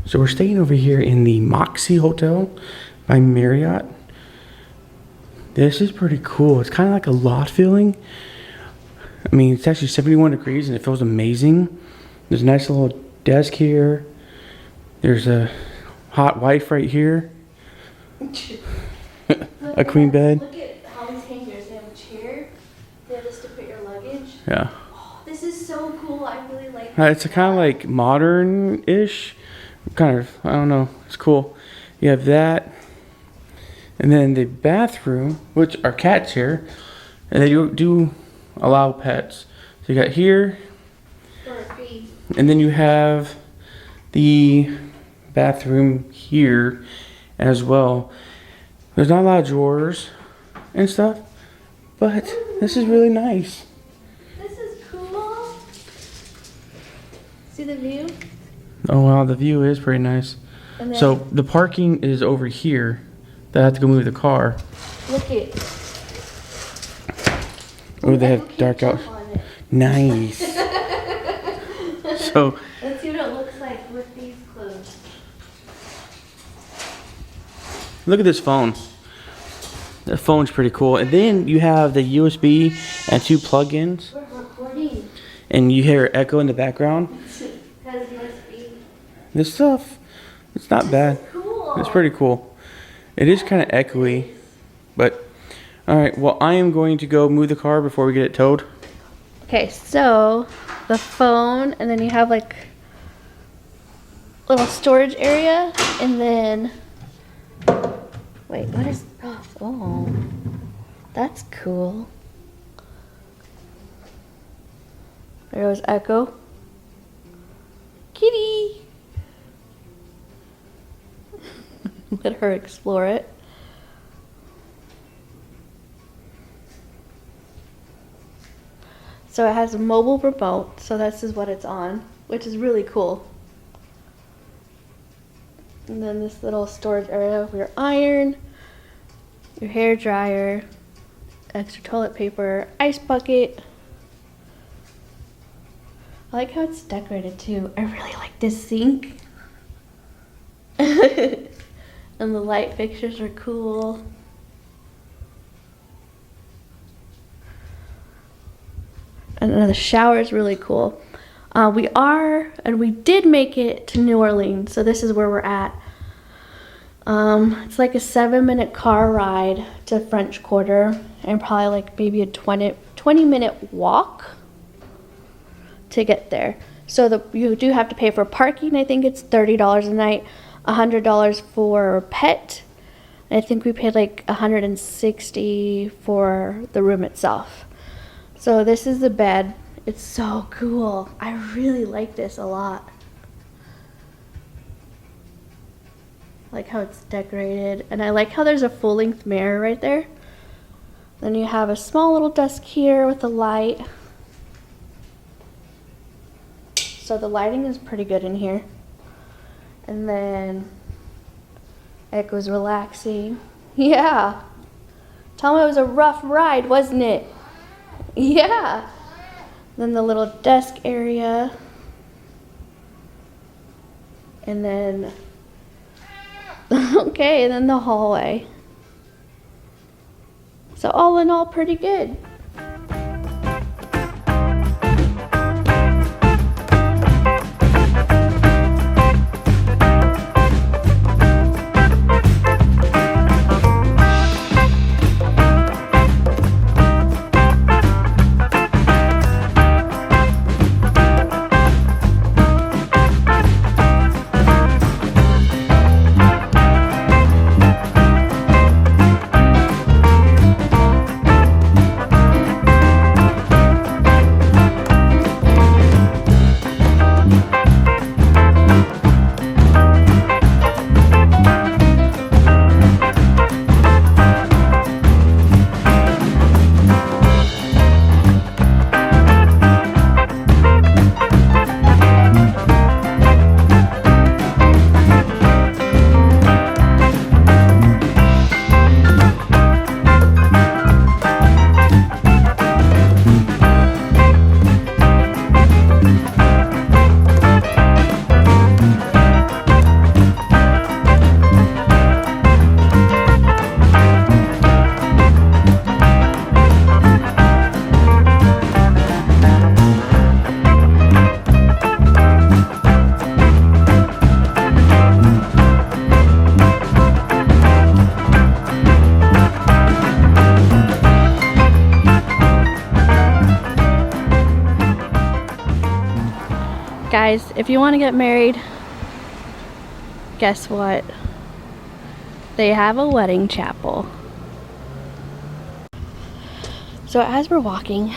So we're staying over here in the Moxy Hotel by Marriott. This is pretty cool. It's kind of like a loft feeling. I mean, it's actually 71 degrees and it feels amazing. There's a nice little desk here. There's a hot wife right here. A queen bed. Look at all these hangers. They have a chair. They have this to put your luggage. Yeah. Oh, this is so cool. I really like It's a kind of like modern-ish. Kind of, I don't know. It's cool. You have that. And then the bathroom, which are cats here. And they do allow pets. So you got here. for a fee. And then you have the bathroom here as well. There's not a lot of drawers and stuff, but this is really nice. This is cool. See the view? Oh wow, the view is pretty nice. And then So the parking is over here. I have to go move the car. look it. Oh, they have dark out. Nice. So Let's see what it looks like with these clothes. look at this phone. The phone's pretty cool. And then you have the USB and 2 plug-ins. We're recording. And you hear echo in the background. Has USB. This stuff, it's not bad. Cool. It's pretty cool. It is kind of echoey, but alright, well I am going to go move the car before we get it towed. Okay, so the phone, and then you have like little storage area, and then wait, what is? Oh, that's cool. There goes Echo. Kitty. Let her explore it. So it has a mobile remote, so this is what it's on, which is really cool. And then this little storage area for your iron, your hair dryer, extra toilet paper, ice bucket. I like how it's decorated too. I really like this sink. And the light fixtures are cool. And the shower is really cool. We did make it to New Orleans, so this is where we're at. It's like a 7-minute car ride to French Quarter, and probably like maybe a 20-minute walk to get there. So you do have to pay for parking. I think it's $30 a night, $100 for pet. I think we paid like $160 for the room itself. So this is the bed. It's so cool. I really like this a lot. I like how it's decorated, and I like how there's a full-length mirror right there. Then you have a small little desk here with a light. So the lighting is pretty good in here. And then it goes relaxing. Yeah. Tell me it was a rough ride, wasn't it? Yeah. Then the little desk area. And then, okay, and then the hallway. So all in all, pretty good. Guys, if you want to get married, guess what? They have a wedding chapel. So as we're walking,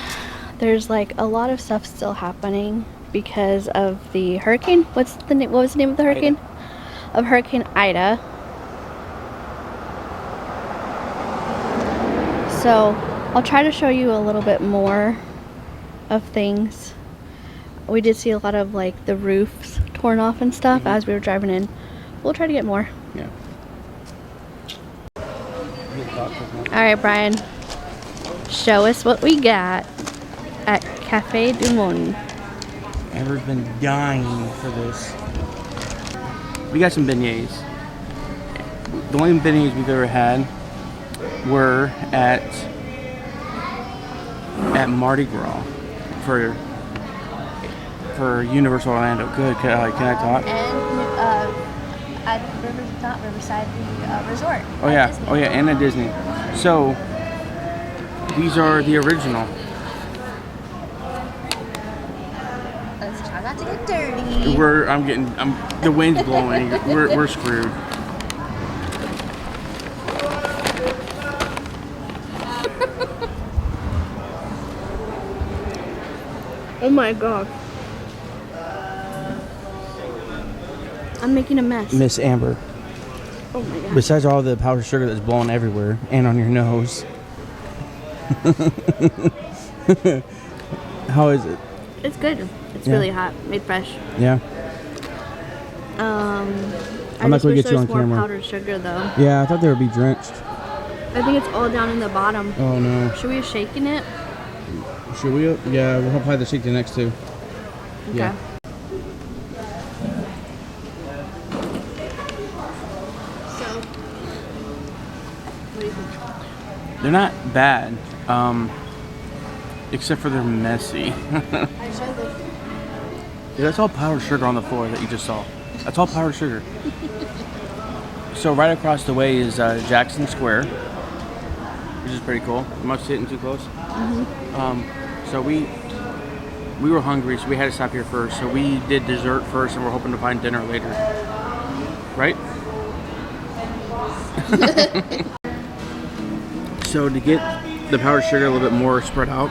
there's like a lot of stuff still happening because of the hurricane. What was the name of the hurricane? Of Hurricane Ida. So I'll try to show you a little bit more of things. We did see a lot of like the roofs torn off and stuff as we were driving in. We'll try to get more. Yeah. Alright, Brian. Show us what we got at Cafe Du Monde. Amber's been dying for this. We got some beignets. The only beignets we've ever had were at Mardi Gras for Universal Orlando. Good. Can I talk? And at not Riverside, the resort. Oh yeah. Disney. Oh yeah, and at Disney. So these are the original. Let's try not to get dirty. The wind's blowing. We're screwed. Oh my god. I'm making a mess. Miss Amber. Oh my god. Besides all the powdered sugar that's blowing everywhere and on your nose. How is it? It's good. It's really hot. Made fresh. Yeah. I just we wish get there you was on more camera. powdered sugar though. Yeah, I thought they would be drenched. I think it's all down in the bottom. Oh no. Should we have shaken it? Should we? Yeah, we'll probably the shake the next two. Okay. Yeah. So, what do you think? They're not bad, except for they're messy. Yeah, that's all powdered sugar on the floor that you just saw. That's all powdered sugar. So right across the way is Jackson Square, which is pretty cool. Am I sitting too close? So we were hungry, so we had to stop here first. So we did dessert first, and we're hoping to find dinner later. Right? So to get the powdered sugar a little bit more spread out,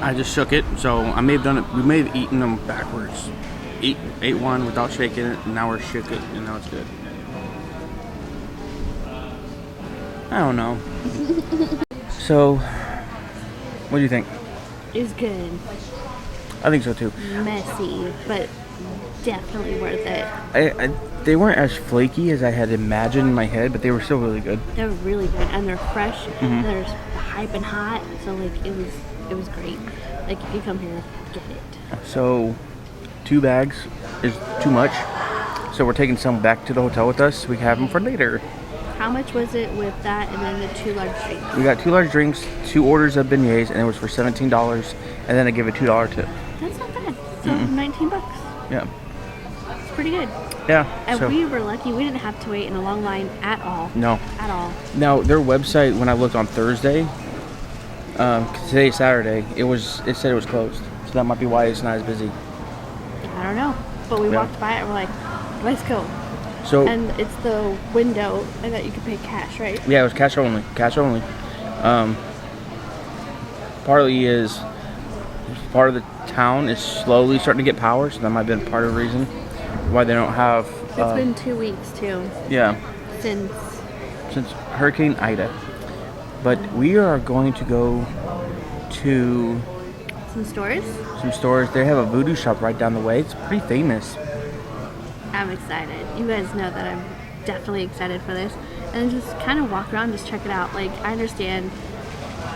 I just shook it. So I may have done it. We may have eaten them backwards. Ate one without shaking it, and now we're shook it, and now it's good. I don't know. So, what do you think? It's good. I think so too. Messy, but definitely worth it. They weren't as flaky as I had imagined in my head, but they were still really good. They're really good, and they're fresh. And they're piping hot, so like it was great. Like if you come here, get it. So, 2 bags is too much. So we're taking some back to the hotel with us. So we can have them for later. How much was it with that and then the 2 large drinks? We got 2 large drinks, 2 orders of beignets, and it was for $17. And then I give a $2 tip. That's not bad. So $19. Yeah. It's pretty good. Yeah. And so, we were lucky. We didn't have to wait in a long line at all. No. At all. Now their website, when I looked on Thursday, today's Saturday, it said it was closed. So that might be why it's not as busy. I don't know. But we walked by it and we're like, let's go. So and it's the window and that you can pay cash, right? yeah, it was cash only. Cash only. Partly is part of the town is slowly starting to get power, so that might have been part of the reason why they don't have. It's been 2 weeks too. Yeah. Since Hurricane Ida. But we are going to go to some stores. They have a voodoo shop right down the way. It's pretty famous. I'm excited. You guys know that I'm definitely excited for this. And just kind of walk around, just check it out. Like, I understand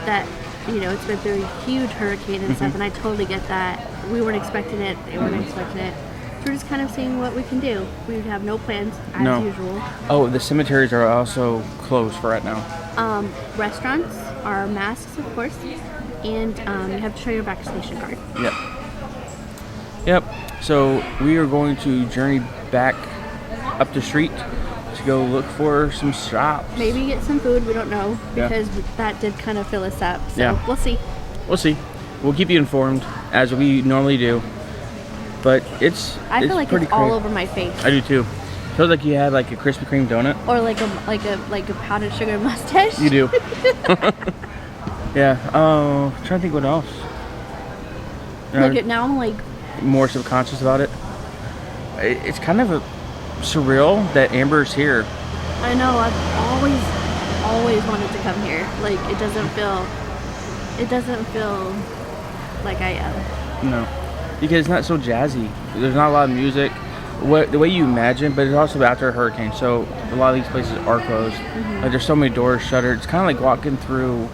that, you know, it's been through a huge hurricane and stuff, and I totally get that. We weren't expecting it. They weren't expecting it. So we're just kind of seeing what we can do. We have no plans, as usual. Oh, the cemeteries are also closed for right now. Restaurants are masks, of course, and you have to show your vaccination card. Yep. So we are going to journey back up the street to go look for some shops. Maybe get some food. We don't know because that did kind of fill us up. So we'll see. We'll see. We'll keep you informed as we normally do. but it's I feel like pretty it's all crazy. over my face. I do too. Feels like you had like a Krispy Kreme donut. Or like a powdered sugar mustache. You do. Yeah. Oh, trying to think what else. Look at now I'm like More subconscious about it. It's kind of surreal that Amber's here. I know, I've always wanted to come here. Like it doesn't feel like I am. No, because it's not so jazzy. There's not a lot of music. The way you imagine, but it's also after a hurricane, so a lot of these places are closed. Like there's so many doors shuttered. It's kind of like walking through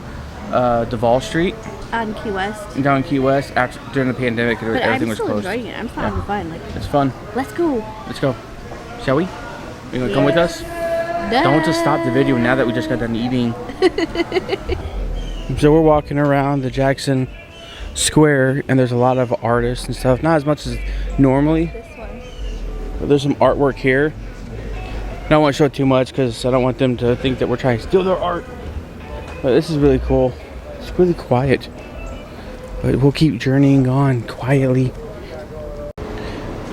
Duval Street On Key West. down in Key West after during the pandemic. But Everything I'm was still closed. enjoying it. I'm still having fun. Like, It's fun. let's go. Let's go. Shall we? You gonna come with us? Don't just stop the video now that we just got done eating. So we're walking around the Jackson Square, and there's a lot of artists and stuff. Not as much as normally, This one. but there's some artwork here. I don't want to show too much because I don't want them to think that we're trying to steal their art. But this is really cool. It's really quiet. But we'll keep journeying on quietly.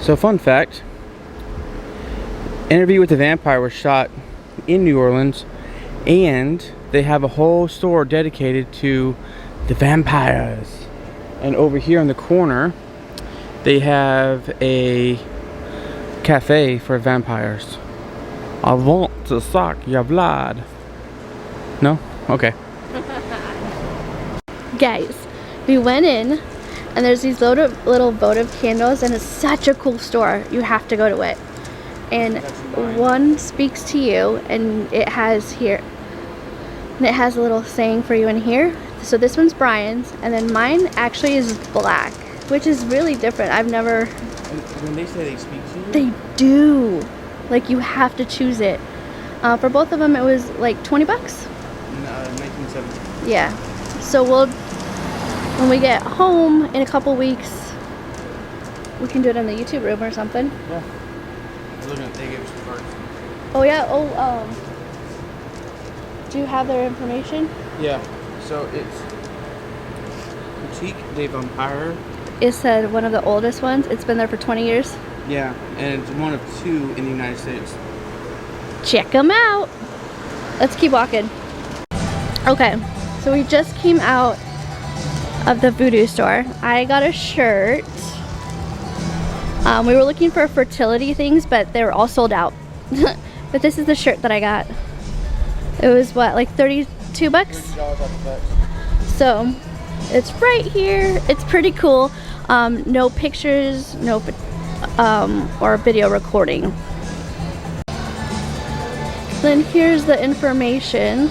So fun fact. Interview with the Vampire was shot in New Orleans, and they have a whole store dedicated to the vampires. And over here in the corner, they have a cafe for vampires. I want to suck your blood. No? Okay. Guys, we went in and there's these little votive candles and it's such a cool store. You have to go to it. And one speaks to you and it has here. And it has a little saying for you in here. So this one's Brian's and then mine actually is black, which is really different. I've never... When they say they speak to you? They do. Like you have to choose it. For both of them it was like 20 bucks. 1970. Yeah. So when we get home in a couple weeks, we can do it in the YouTube room or something. Yeah. They gave us the cards. Oh yeah. Oh do you have their information? Yeah. So it's Boutique des Vampires. It said one of the oldest ones. It's been there for 20 years. Yeah, and it's one of two in the United States. Check them out. Let's keep walking. Okay, so we just came out of the voodoo store. I got a shirt. We were looking for fertility things, but they were all sold out. But this is the shirt that I got. It was what, like 32 bucks? So it's right here. It's pretty cool. No pictures, no or video recording. Then here's the information.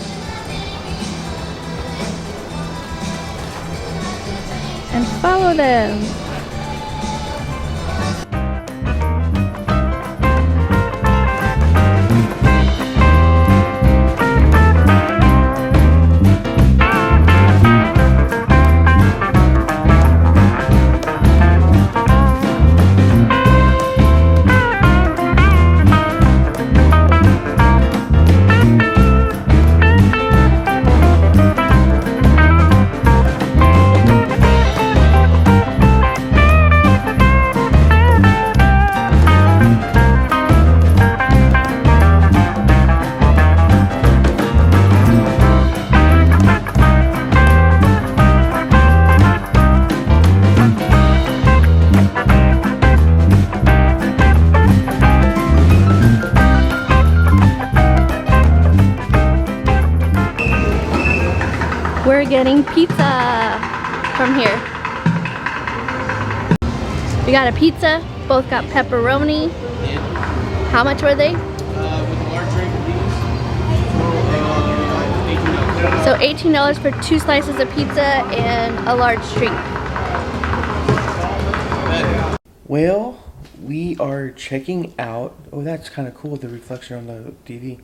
And follow them. We're getting pizza from here. We got a pizza, both got pepperoni. How much were they? With a large drink of these, $18. So $18 for 2 slices of pizza and a large drink. Well, we are checking out. Oh, that's kind of cool, the reflection on the TV.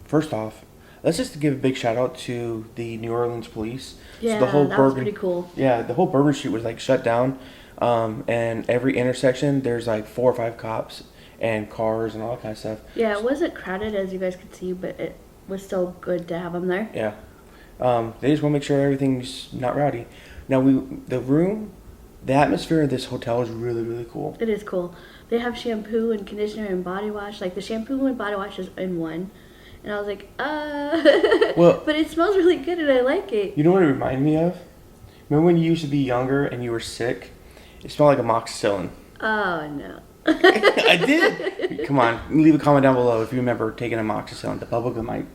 First off, let's just give a big shout out to the New Orleans police. Yeah, so the whole that Bourbon, was pretty cool. Yeah, the whole Bourbon Street was like shut down. And every intersection, there's like 4 or 5 cops and cars and all that kind of stuff. Yeah, it wasn't crowded as you guys could see, but it was still good to have them there. Yeah. They just want to make sure everything's not rowdy. Now, the room the atmosphere of this hotel is really, really cool. It is cool. They have shampoo and conditioner and body wash. Like the shampoo and body wash is in one. And I was like, Well, but it smells really good and I like it. You know what it reminded me of? Remember when you used to be younger and you were sick? It smelled like a amoxicillin. Oh, no. I did. Come on, leave a comment down below if you remember taking amoxicillin, the bubblegum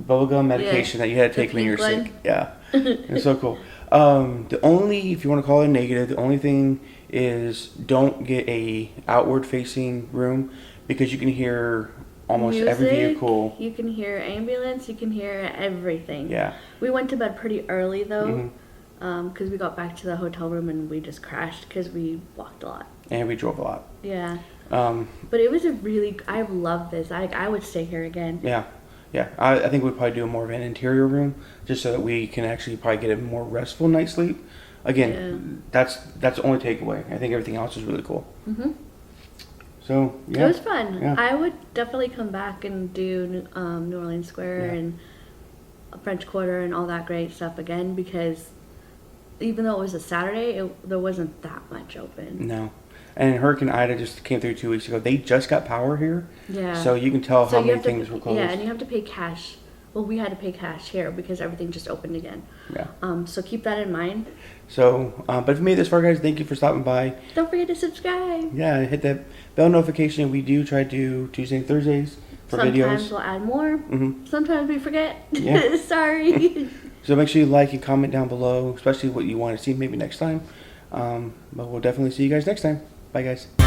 bubblegum medication that you had to take when you were sick. Yeah, it's so cool. The only, if you want to call it a negative, the only thing is don't get a outward facing room because you can hear almost every vehicle. You can hear ambulance. You can hear everything. Yeah. We went to bed pretty early though, because we got back to the hotel room and we just crashed because we walked a lot. And we drove a lot. Yeah. But it was I love this. I would stay here again. Yeah. Yeah. I think we'd probably do more of an interior room just so that we can actually probably get a more restful night's sleep. Again, that's the only takeaway. I think everything else is really cool. So, yeah. It was fun. Yeah. I would definitely come back and do New Orleans Square and French Quarter and all that great stuff again because even though it was a Saturday, there wasn't that much open. No. And Hurricane Ida just came through 2 weeks ago. They just got power here. Yeah. So you can tell how many things were closed. Yeah, and you have to pay cash. Well, we had to pay cash here because everything just opened again. Yeah. So keep that in mind. So, but if you made it this far, guys, thank you for stopping by. Don't forget to subscribe. Yeah, hit that bell notification. We do try to do Tuesday and Thursdays for videos. Sometimes we'll add more. Sometimes we forget. Yeah. Sorry. So make sure you like and comment down below, especially what you want to see maybe next time. But we'll definitely see you guys next time. Bye, guys.